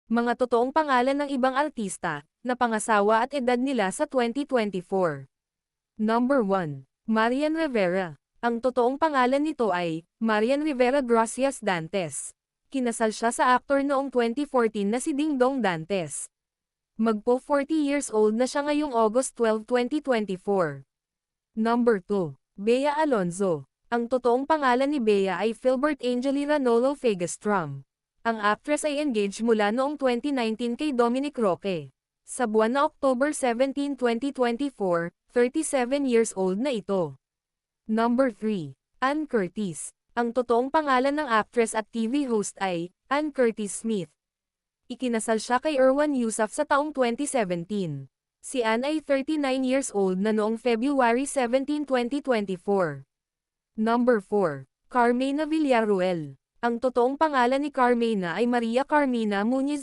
Mga totoong pangalan ng ibang artista, na pangasawa at edad nila sa 2024. Number 1. Marian Rivera. Ang totoong pangalan nito ay, Marian Rivera Gracias Dantes. Kinasal siya sa aktor noong 2014 na si Dingdong Dantes. Magpo 40 years old na siya ngayong August 12, 2024. Number 2. Bea Alonzo. Ang totoong pangalan ni Bea ay Philbert Angelina Nolo Fegestrom. Ang actress ay engaged mula noong 2019 kay Dominic Roque. Sa buwan na October 17, 2024, 37 years old na ito. Number 3. Ann Curtis. Ang totoong pangalan ng actress at TV host ay, Ann Curtis Smith. Ikinasal siya kay Erwan Yusuf sa taong 2017. Si Ann ay 39 years old na noong February 17, 2024. Number 4. Carmena Villarruel. Ang totoong pangalan ni Carmena ay Maria Carmina Muñiz